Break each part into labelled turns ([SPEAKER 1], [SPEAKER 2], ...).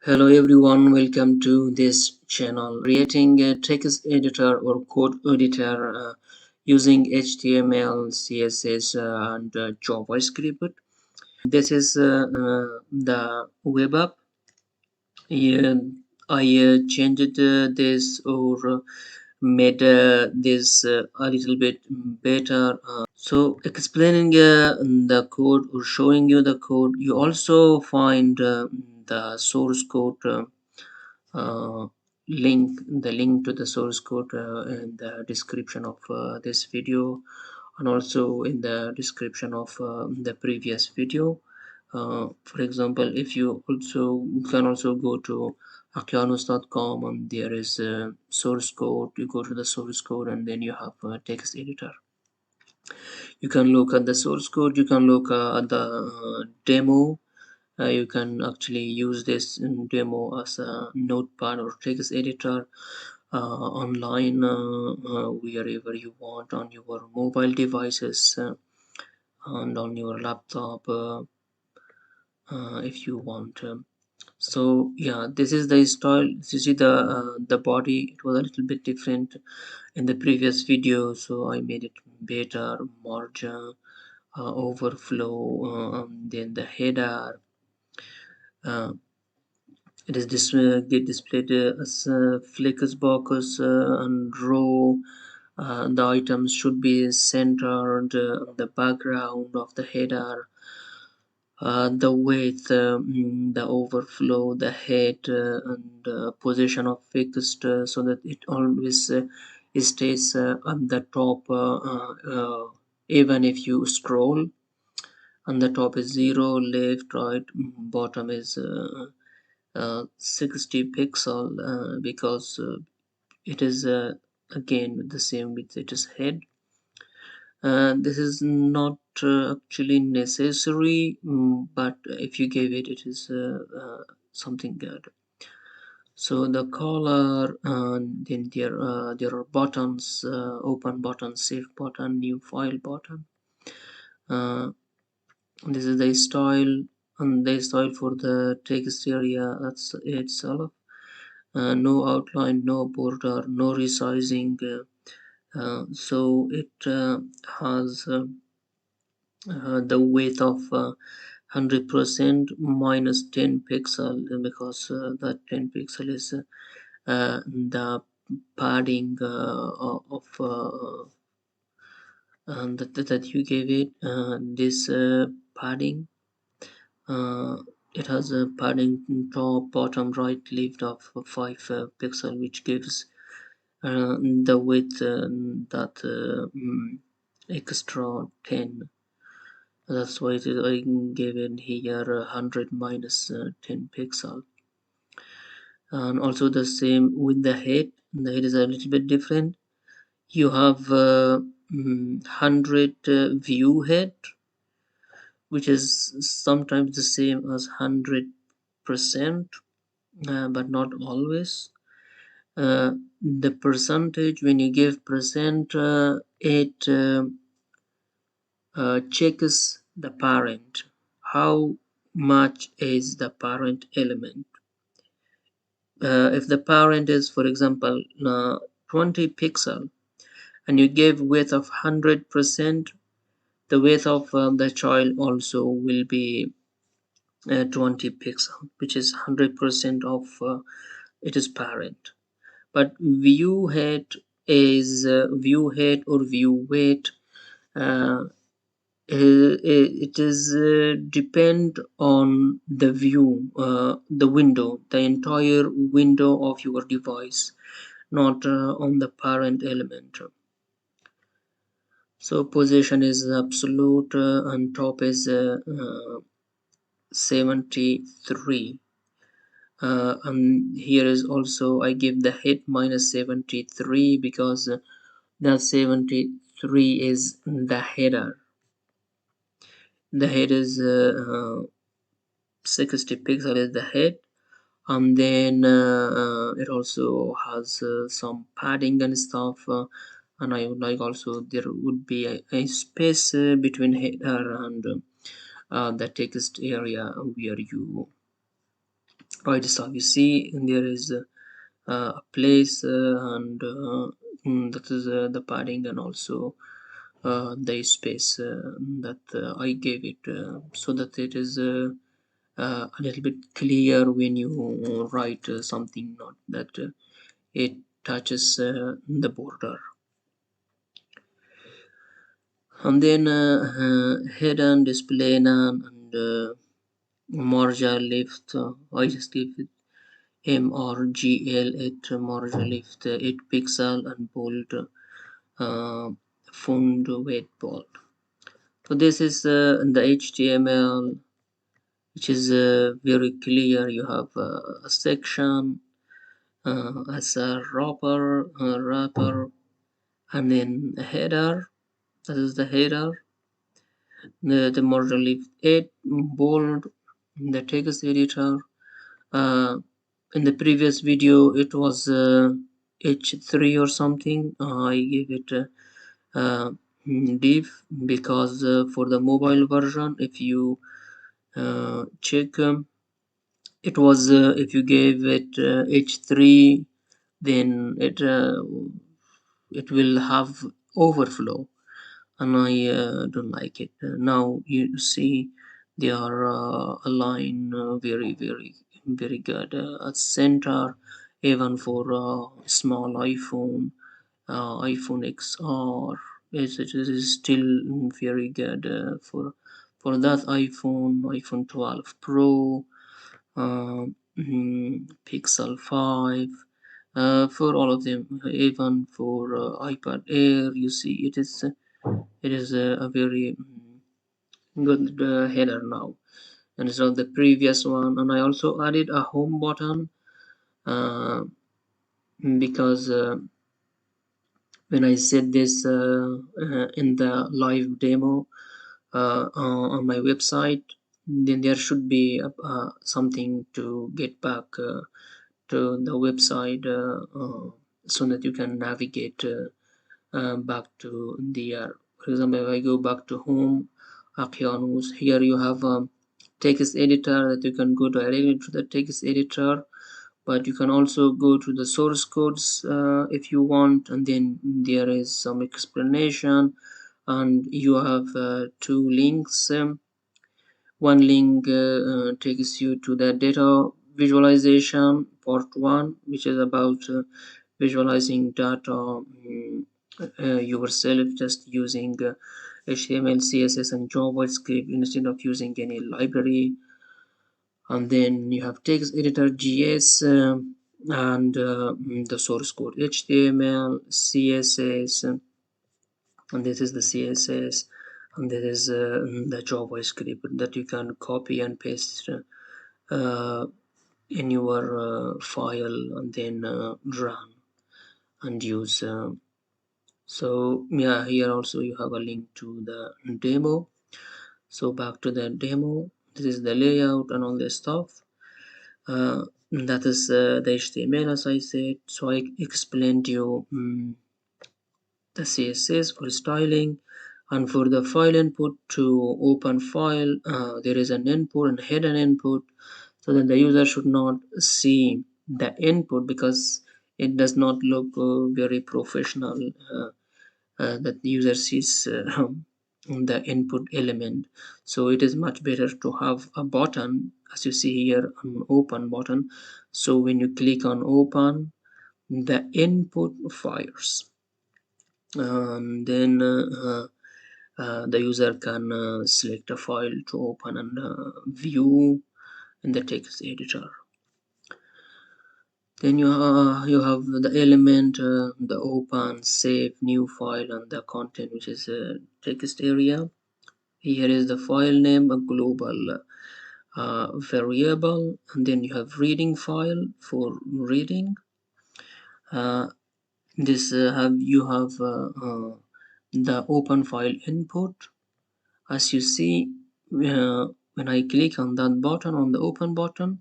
[SPEAKER 1] Hello everyone, welcome to this channel. Creating a text editor or code editor using HTML, CSS and JavaScript. This is the web app. Yeah, I changed this or made this a little bit better. So explaining the code or showing you the code, you also find the source code uh, link to the source code in the description of this video, and also in the description of the previous video. For example, if you can also go to akianos.com, and there is a source code. You go to the source code and then you have a text editor. You can look at the source code, you can look at the demo. You can actually use this demo as a notepad or text editor online, wherever you want, on your mobile devices and on your laptop, if you want. So yeah, this is the style. You see the body, it was a little bit different in the previous video, so I made it better, margin, overflow, then the header. uh, It is get displayed as flex box and row. The items should be centered on the background of the header. The width, the overflow, the head, and position of fixed, so that it always stays on the top, even if you scroll. On the top is 0, left, right, bottom is 60 pixel, because it is again the same with its head. This is not actually necessary, but if you give it, it is something good. So the color, then there are buttons, open button, save button, new file button. This is the style, and the style for the text area itself. No outline, no border, no resizing. So it has the width of 100% minus 10 pixel, because that 10 pixel is the padding of that you gave it. This padding, it has a padding top, bottom, right, left of 5 pixel, which gives the width that extra 10. That's why I gave it here 100 minus 10 pixel. And also the same with the head. The head is a little bit different. You have 100 view head, which is sometimes the same as 100%, but not always. The percentage, when you give percent, it checks the parent. How much is the parent element? If the parent is, for example, 20 pixel, and you give width of 100%, the width of the child also will be 20 pixel, which is 100% of its parent. But view height is view height or view weight. It is depend on the view, the window, the entire window of your device, not on the parent element. So position is absolute, and top is 73. And here is also I give the head minus 73, because the 73 is the header. The head is 60 pixel is the head, and then it also has some padding and stuff, and I would like also there would be a space between header and the text area where you right side you see there is a place and that is the padding and also the space that I gave it so that it is a little bit clear when you write something, not that it touches the border. And then head and display none and margin left I just give it MRGL at margin left 8 pixel and bold font weight bold. So this is the HTML, which is very clear. You have a section as a wrapper, and then a header. That is the header. The margin left 8 bold. The text editor. Uh, in the previous video, it was H3 or something. I gave it div because for the mobile version, if you check, it was if you gave it H3, then it will have overflow, and I don't like it. Now you see they are aligned very good at center, even for small iPhone XR. It is still very good for that iPhone 12 Pro, Pixel 5, for all of them, even for iPad Air. You see, it is a very good header now, and it's not the previous one. And I also added a home button because when I said this in the live demo on my website, then there should be something to get back to the website so that you can navigate back to the for example, if I go back to home Aqianus, here you have a text editor that you can go directly to the text editor, but you can also go to the source codes if you want, and then there is some explanation, and you have two links. One link takes you to the data visualization part 1, which is about visualizing data yourself, just using HTML CSS and JavaScript instead of using any library. And then you have text editor GS and the source code HTML CSS, and this is the CSS, and this is the JavaScript that you can copy and paste in your file and then run and use. So yeah, here also you have a link to the demo. So back to the demo, this is the layout and all this stuff. That is the HTML, as I said. So I explained you the CSS for styling, and for the file input to open file, there is an input and hidden input, so that the user should not see the input because it does not look very professional that the user sees the input element. So it is much better to have a button, as you see here, an open button. So when you click on open, the input fires, and then the user can select a file to open and view in the text editor. Then you have the element, the open, save, new file, and the content, which is a text area. Here is the file name, a global variable, and then you have reading file for reading. This you have the open file input. As you see, when I click on that button, on the open button,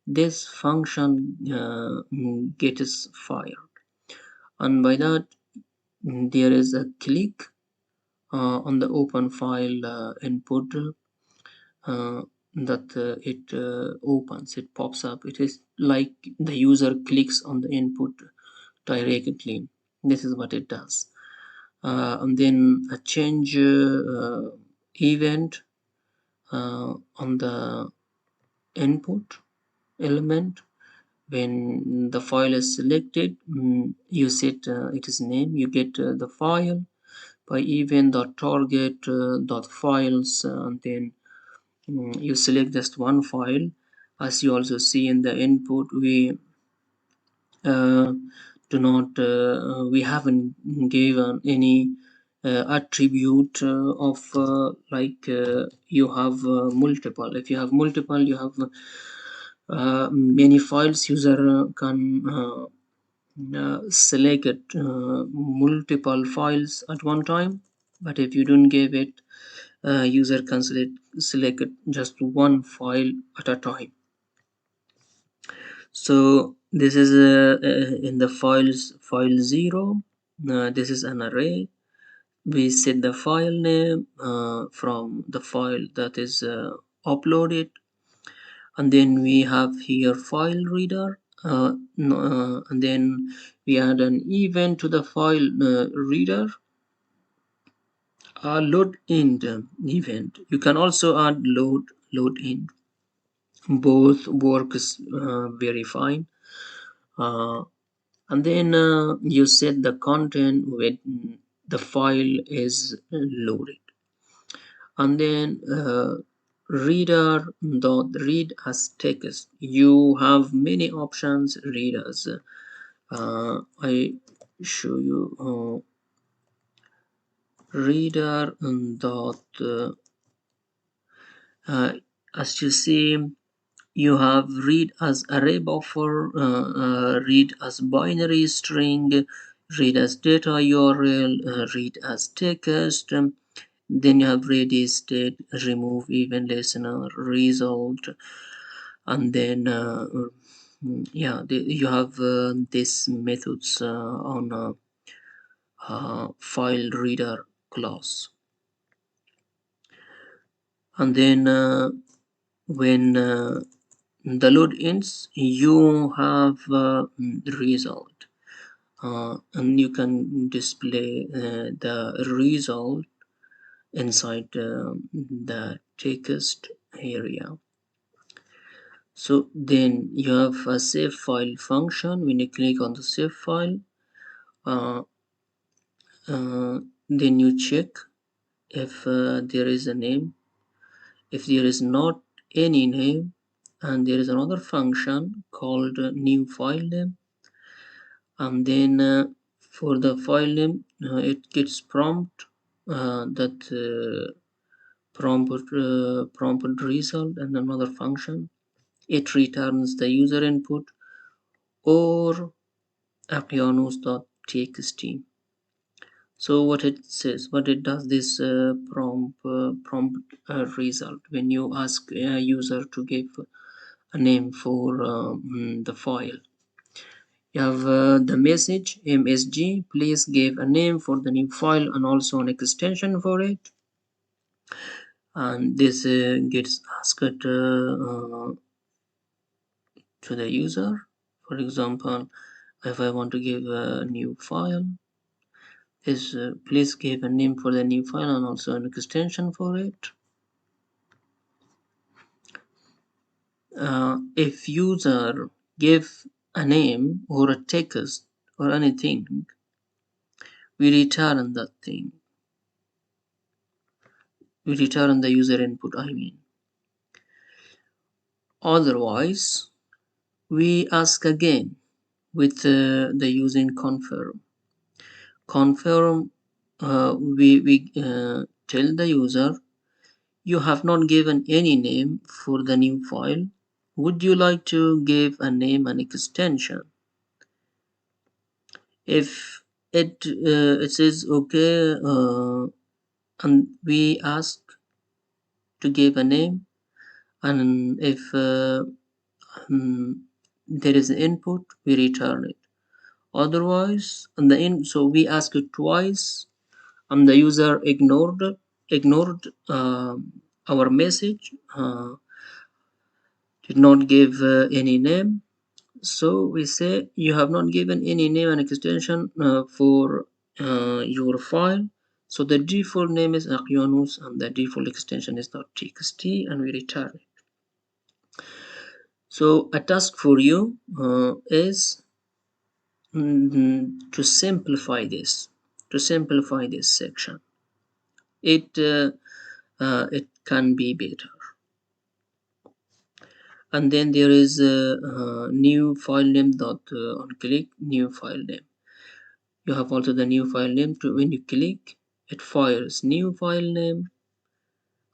[SPEAKER 1] this function gets fired, and by that there is a click on the open file input it opens, it pops up. It is like the user clicks on the input directly. This is what it does. And then a change event on the input element. When the file is selected, you set its name, you get the file by event.target.files, and then you select just one file. As you also see in the input, we uh, do not we haven't given any attribute of like you have multiple. If you have multiple, you have many files. User can select multiple files at one time, but if you don't give it, user can select just one file at a time. So this is in the file 0. This is an array. We set the file name from the file that is uploaded, and then we have here file reader, and then we add an event to the file reader, a load end event. You can also add load end. Both works very fine. And then you set the content when the file is loaded, and then reader dot read as text. You have many options. Read as I show you reader dot as you see, you have read as array buffer, read as binary string, read as data URL, read as text. Then you have ready state, remove event listener, result, and then yeah, you have these methods on file reader class. And then when the load ends, you have the result, and you can display the result inside the text area. So then you have a save file function. When you click on the save file, uh, then you check if there is a name. If there is not any name, and there is another function called new file name, and then for the file name it gets prompt that prompt result, and another function, it returns the user input or apianos.txt. So what it says, what it does, this prompt result, when you ask a user to give a name for the file, you have the message msg, please give a name for the new file and also an extension for it, and this gets asked to the user. For example, if I want to give a new file, is please give a name for the new file and also an extension for it. If user give a name or a text or anything, we return that thing. We return the user input, I mean. Otherwise, we ask again with the using confirm. Confirm, we tell the user, you have not given any name for the new file. Would you like to give a name and extension? If it says okay, and we ask to give a name, and if there is an input, we return it. Otherwise, so we ask it twice, and the user ignored our message. did not give any name. So we say you have not given any name and extension for your file. So the default name is Aqyanus and the default extension is .txt, and we return it. So a task for you is to simplify this section. It can be better. And then there is a new file name on click new file name. You have also the new file name. To when you click, it fires new file name,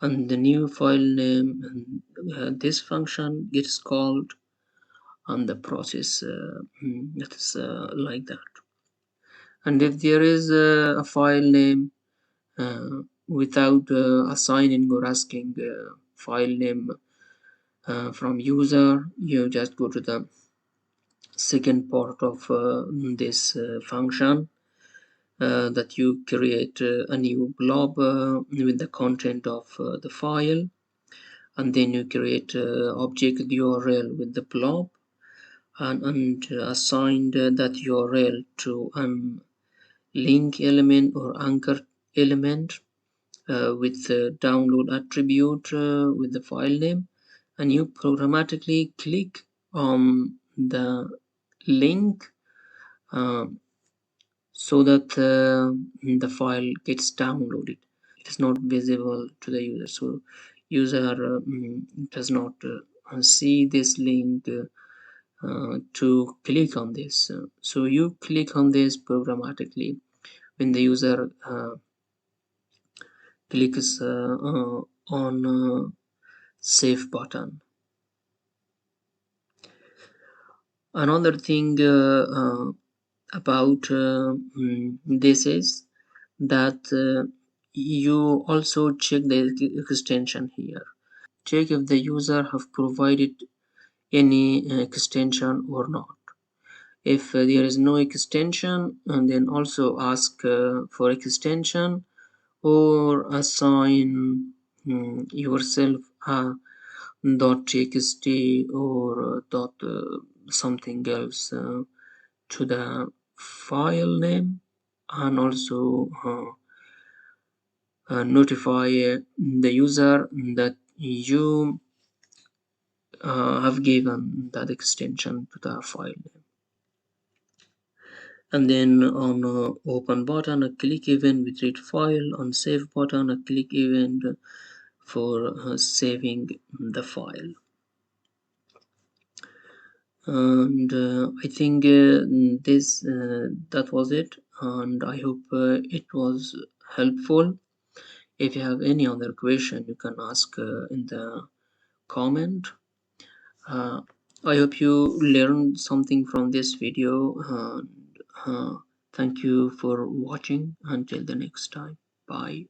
[SPEAKER 1] and the new file name, and this function gets called on the process. That is like that. And if there is a file name without assigning or asking file name from user, you just go to the second part of this function, that you create a new blob with the content of the file, and then you create object URL with the blob, and assign that URL to an link element or anchor element with the download attribute with the file name, and you programmatically click on the link so that the file gets downloaded. It is not visible to the user, so user does not see this link to click on this. So you click on this programmatically when the user clicks on save button. Another thing about this is that you also check the extension here. Check if the user have provided any extension or not. If there is no extension, and then also ask for extension, or assign yourself a .txt or dot something else to the file name, and also notify the user that you have given that extension to the file name. And then on open button, a click event with read file. On save button, a click event for saving the file. And I think that was it, and I hope it was helpful. If you have any other question, you can ask in the comment. I hope you learned something from this video, and thank you for watching. Until the next time, bye.